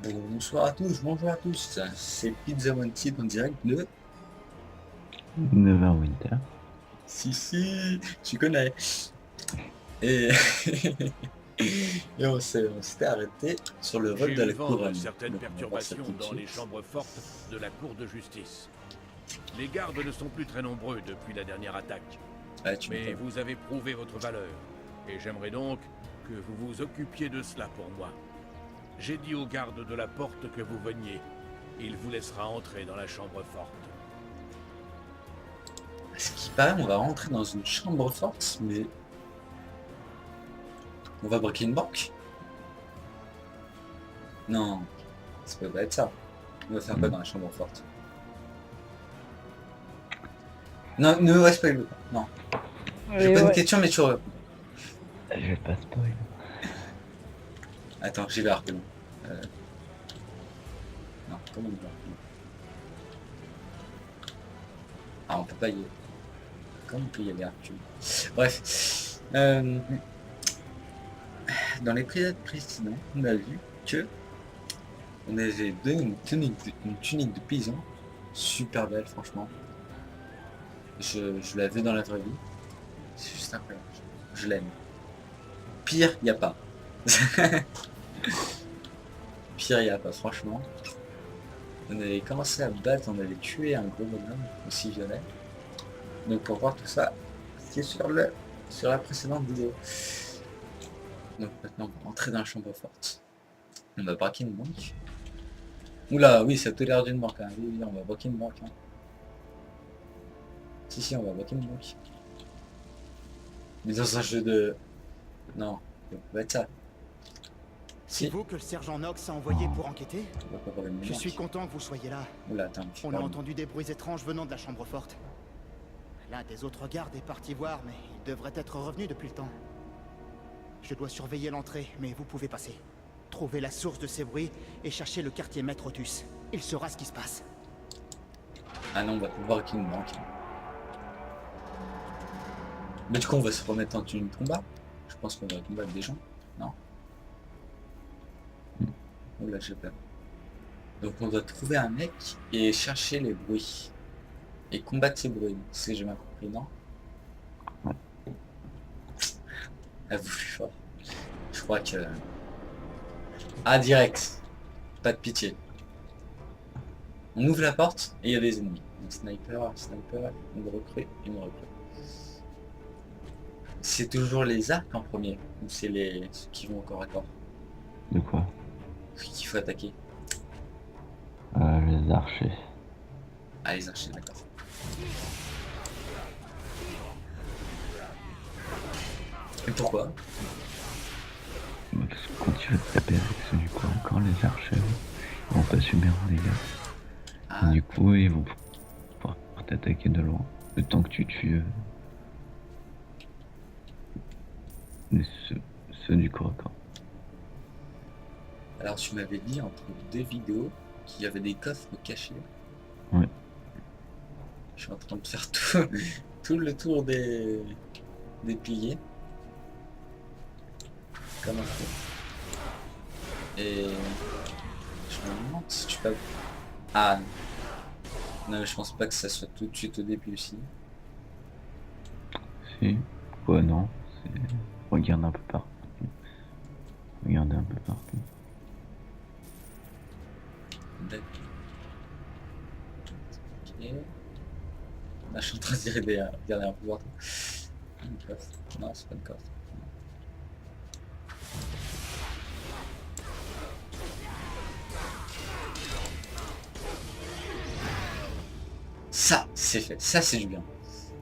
Bonsoir à tous, bonjour à tous. C'est Pizza One Kid en direct de... Neverwinter. Si, tu connais. Et, et on s'était arrêté sur le vol J'ai de eu la vent de couronne. certaines Donc on va voir ça tout perturbations de dans les suite. chambres fortes de la cour de justice. Les gardes ne sont plus très nombreux depuis la dernière attaque. Ah, tu Mais m'étonnes. vous avez prouvé votre valeur. Et j'aimerais donc que vous vous occupiez de cela pour moi. J'ai dit aux gardes de la porte que vous veniez. Il vous laissera entrer dans la chambre forte. À ce qui paraît, on va rentrer dans une chambre forte, mais... On va braquer une banque? Non, ça peut pas être ça. On va faire quoi dans la chambre forte? Non, ne me spoil pas. Non. J'ai pas une question, mais tu réponds. Je vais pas spoil. Attends, j'y vais à reculons. Non, comment on va reculons? Ah, on peut pas y aller. Comment on peut y aller à reculons? Bref. Dans l'épisode précédent, on a vu que on avait une tunique de paysan. Super belle, franchement. Je la veux dans la vraie vie. C'est juste incroyable. Je l'aime. Pire, y a pas. Pire, y a pas, franchement. On avait commencé à battre, on avait tué un gros bonhomme aussi violet. Donc pour voir tout ça, c'est sur la précédente vidéo. Donc maintenant on va rentrer dans la chambre forte. On va braquer une banque. Oula, oui, ça a tout l'air d'une banque. Hein. Oui, oui, on va braquer une banque. Hein. Si, on va braquer une banque. Mais dans un jeu de... Non, ça va être ça. C'est Si, vous que le sergent Knox a envoyé pour enquêter? on va pas parler de Je suis banque. content que vous soyez là. Oula, attends, je On a parle. entendu des bruits étranges venant de la chambre forte. L'un des autres gardes est parti voir, mais il devrait être revenu depuis le temps. Je dois surveiller l'entrée, mais vous pouvez passer. Trouvez la source de ces bruits et cherchez le quartier Maître Otus. Il saura ce qui se passe. Ah non, on va pas braquer une banque. Mais du coup, on va se remettre en tenue de combat. Je pense qu'on va combattre des gens. Non? Oula, j'ai peur. Donc on doit trouver un mec et chercher les bruits. Et combattre ces bruits. C'est ce que j'ai bien compris, non? Ah, vous plus fort. Je crois que... Ah, direct. Pas de pitié. On ouvre la porte et il y a des ennemis. Un sniper, une recrue, une recrue. C'est toujours les arcs en premier ou c'est ceux qui vont au corps à corps? De quoi? Ceux qu'il faut attaquer. Les archers. Ah, les archers, d'accord. Et pourquoi? Parce que quand tu vas te taper avec ceux du corps encore, les archers, ils vont pas subir en dégâts. Ah, Et du coup, ils vont pouvoir t'attaquer de loin. Le temps que tu tues ceux du corps à corps. alors tu m'avais dit entre deux vidéos qu'il y avait des coffres cachés. Ouais. Je suis en train de faire tout le tour des piliers. Comme un fou. Et je me demande si tu peux... Ah non. Non, mais je pense pas que ça soit tout de suite au début aussi. Si. Ouais, non. Regarde un peu partout. Regardez un peu partout. D'accord. Ok. Là, je suis en train de regarder un peu partout. Une coffre. Non, c'est pas une coffre. Ça, c'est fait. Ça, c'est du bien.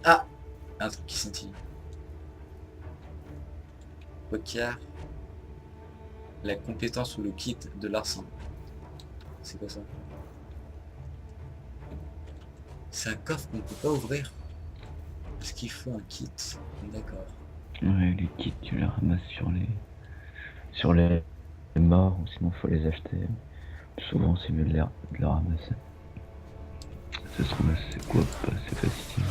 Ah, un truc qui scintille. Requiert la compétence ou le kit de l'arsen. C'est quoi ça? C'est un coffre qu'on ne peut pas ouvrir. Est-ce qu'il faut un kit? D'accord. Ouais, les kits, tu les ramasses sur les morts, ou sinon faut les acheter. Souvent, c'est mieux de les ramasser. Ça se ramasse, c'est quoi? Pas assez facilement.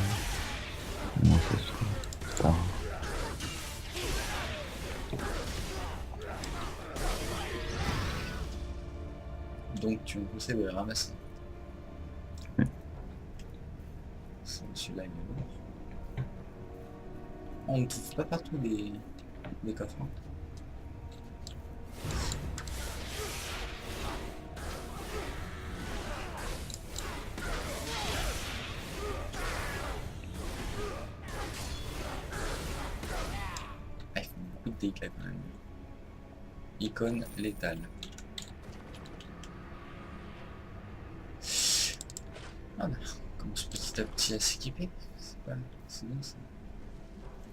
Moi, ça se trouve pas. tu me conseilles de le ramasser. Oui. Celui-là, il est lourd. On ne trouve pas partout des coffres. Hein. Ah, il fait beaucoup de dégâts quand même. Icône létale. Ah, on commence petit à petit à s'équiper. C'est bien ça.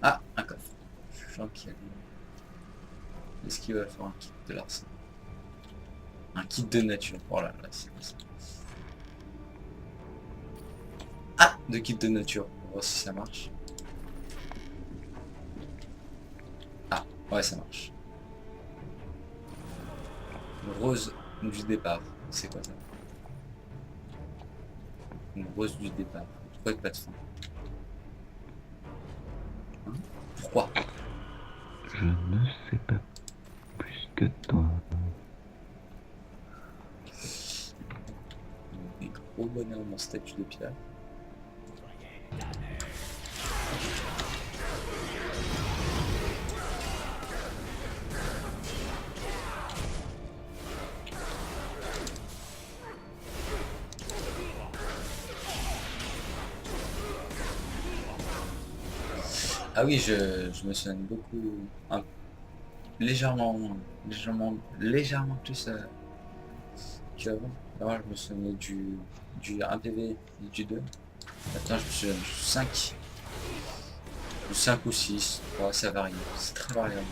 Ah, un coffre. Je sens qu'il y a des... Est-ce qu'il va faire un kit de l'arsenal? Un kit de nature. Oh là là, c'est quoi ça? Ah, de kit de nature. On va voir si ça marche. Ah, ouais, ça marche. Rose du départ. C'est quoi ça? Une rose du départ. Pourquoi il n'y a pas de fin? Hein? Pourquoi? Je ne sais pas plus que toi. Des gros bonhommes en statue de pierre. Ah oui, je me souviens beaucoup, légèrement plus qu'avant. Alors je me souvenais du 1 PV et du 2. Maintenant je me souviens du 5. Du 5 ou 6. Ouais, ça varie. C'est très variable.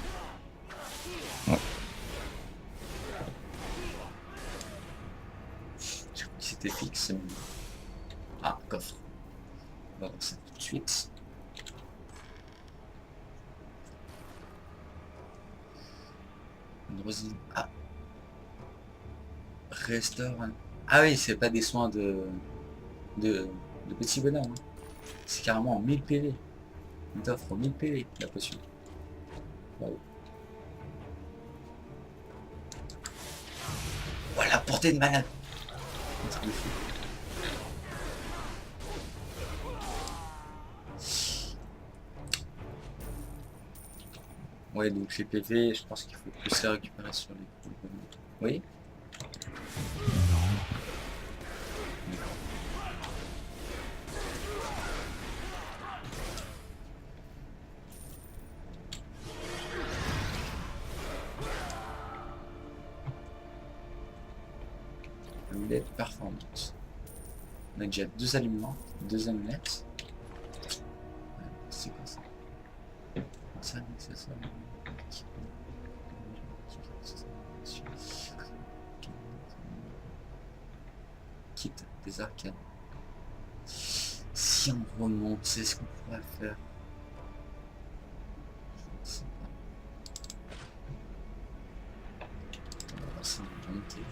Ouais. Je crois que c'était fixe. Mais... Ah, coffre. On va voir ça tout de suite. Une rosine. Ah. Restaure. Ah oui, c'est pas des soins de petits bonhommes. Hein. C'est carrément 1000 PV. Il t'offre 1000 PV la potion. Wow. Voilà, portée de malade. Un truc de fou. Ouais, donc les PV, je pense qu'il faut plus les récupérer sur les bonhommes. Oui. Amulette performante. On a déjà 2 aliments, 2 amulettes. Ouais, c'est quoi ça? Ça, c'est ça. Quitte des arcanes. Si on remonte, c'est ce qu'on pourrait faire. Je ne sais pas. On va voir si on peut monter.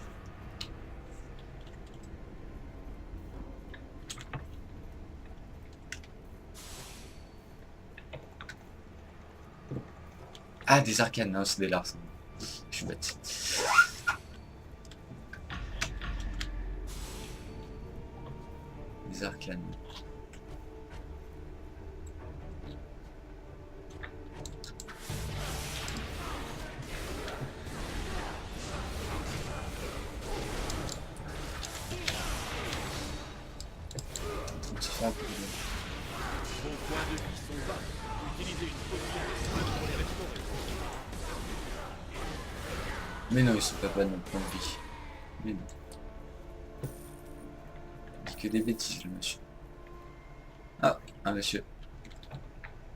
Ah, des arcanes, non, c'est des larcins. Je suis bête. Des arcanes. Vos points de vie sont bas. Utilisez une potion pour les restaurer. Mais non, ils sont pas notre point de vie. Mais non. Il dit que des bêtises, le monsieur. Ah, un monsieur.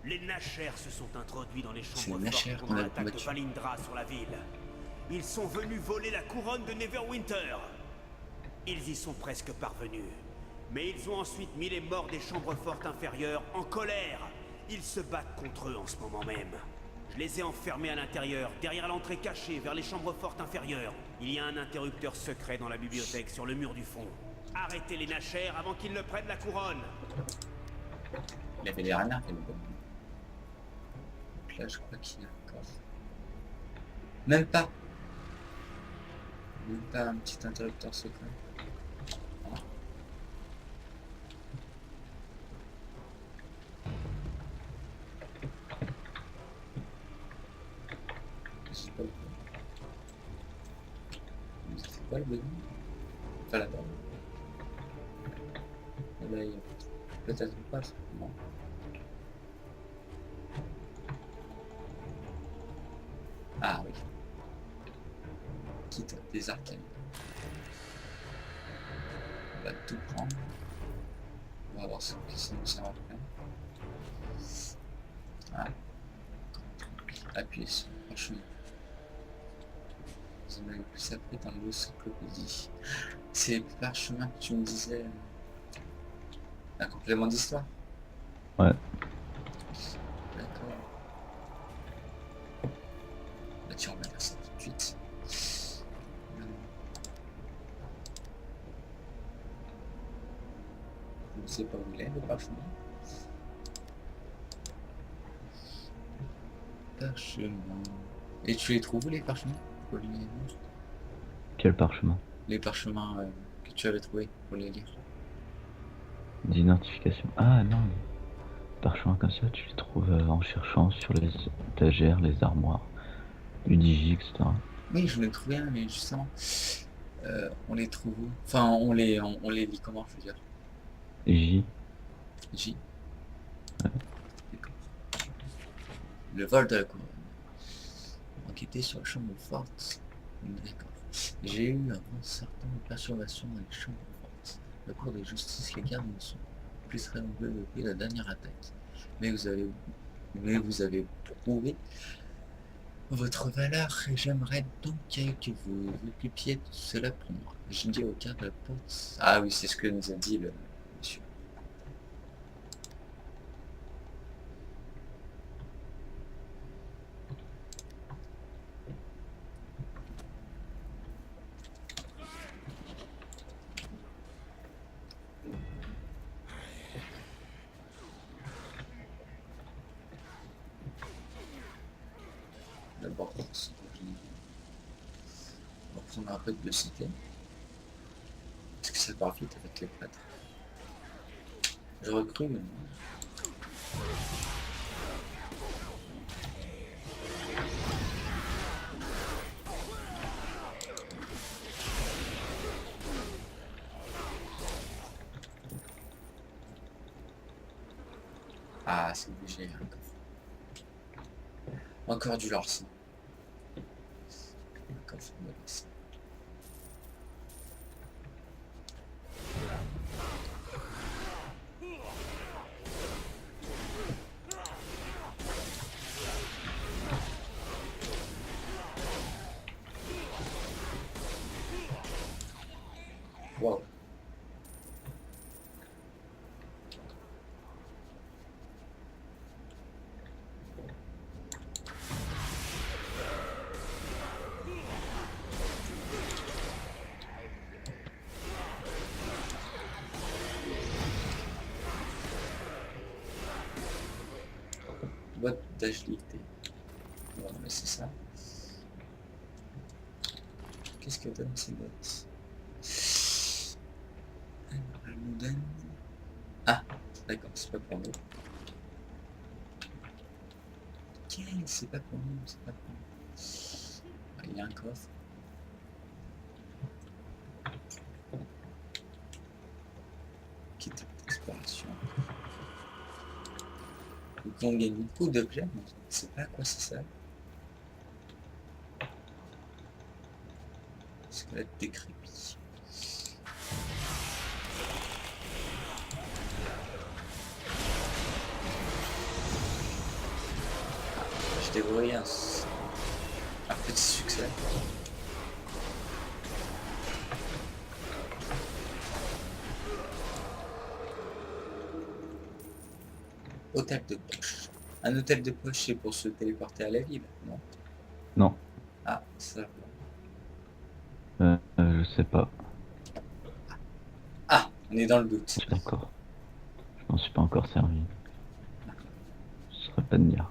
Les Nashers se sont introduits dans les C'est chambres les Nashers fortes qu'on a pendant l'attaque de combattu. Valindra sur la ville. Ils sont venus voler la couronne de Neverwinter. Ils y sont presque parvenus. Mais ils ont ensuite mis les morts des chambres fortes inférieures en colère. Ils se battent contre eux en ce moment même. Je les ai enfermés à l'intérieur, derrière l'entrée cachée vers les chambres fortes inférieures. Il y a un interrupteur secret dans la bibliothèque sur le mur du fond. Arrêtez les Nashers avant qu'ils ne prennent la couronne. Il avait l'air énervé, le bonhomme. Donc là, je crois qu'il y a encore. Même pas. Même pas un petit interrupteur secret. Ah. C'est pas le bon. C'est quoi le bon? Enfin là-bas. Là, il y a peut-être pas. Non. Ah oui. Quitte des arcanes. On va tout prendre. On va voir ce que ça nous sert après. Ah. Appuyez sur le parchemin. Vous en avez plus après dans l'encyclopédie. C'est le parchemin que tu me disais. Un complément d'histoire. Ouais. D'accord. Bah tiens, on va faire ça tout de suite. Je ne sais pas où il est, le parchemin. Parchemin. Et tu les trouves où, les parchemins pour les lire? Quel parchemin? Les parchemins que tu avais trouvés pour les lire. D'identification. Ah non, les parchemins comme ça, tu les trouves en cherchant sur les étagères, les armoires, du digi, etc. Oui, je l'ai trouvé un, mais justement, on les trouve où? Enfin, on les lit comment, je veux dire. J. J. D'accord. Le vol de la couronne. Enquêter sur la chambre forte. D'accord. J'ai eu avant certaines perturbations dans les chambres fortes. La cour de justice, les gardes ne sont plus rénovés depuis la dernière attaque. Mais vous avez prouvé votre valeur et j'aimerais donc que vous occupiez de cela pour moi. Je dis au garde de la porte. Ah oui, c'est ce que nous a dit le monsieur. D'abord, on va prendre un peu de cité. Est-ce que ça part vite avec les prêtres? J'aurais cru, mais non. Ah, c'est obligé, encore. Encore du larcin. Encore du larcin. Wow. Boîte d'agilité. Bon, mais c'est ça. Qu'est-ce que donne ces boîtes? Elle nous donne... Ah, d'accord, c'est pas pour nous. Ok, c'est pas pour nous, c'est pas pour nous. Il y a un coffre. Quitte d'exploration. Donc on gagne beaucoup d'objets, mais je ne sais pas à quoi ça sert. Squelette décrépit. Je dévorais un petit succès. Hôtel de poche. Un hôtel de poche, c'est pour se téléporter à la ville, non? Non, Ah, ça. je sais pas. Ah, on est dans le doute. D'accord. Je m'en suis pas encore servi. Je saurais pas te dire.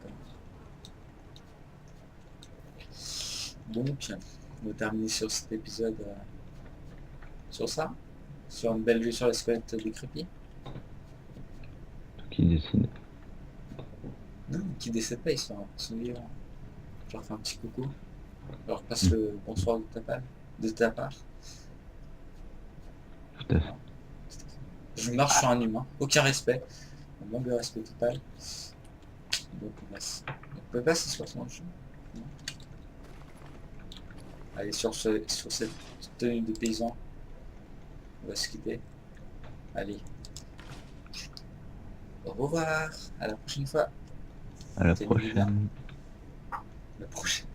D'accord. Donc, on va terminer sur cet épisode sur ça. Sur une belle vue sur les squelettes décrépits. Qui décide. Non, qui décèdent pas, ils sont vivants. Je leur fais un petit coucou. Je leur passe le bonsoir de ta part. Tout à fait. Je marche sur un humain, aucun respect. On manque de respect total. Donc on peut pas s'asseoir sur le jeu. Non. Allez, sur cette tenue de paysan, on va se quitter. Allez. Au revoir, à la prochaine fois. À la Tenez-vous bien. prochaine. La prochaine.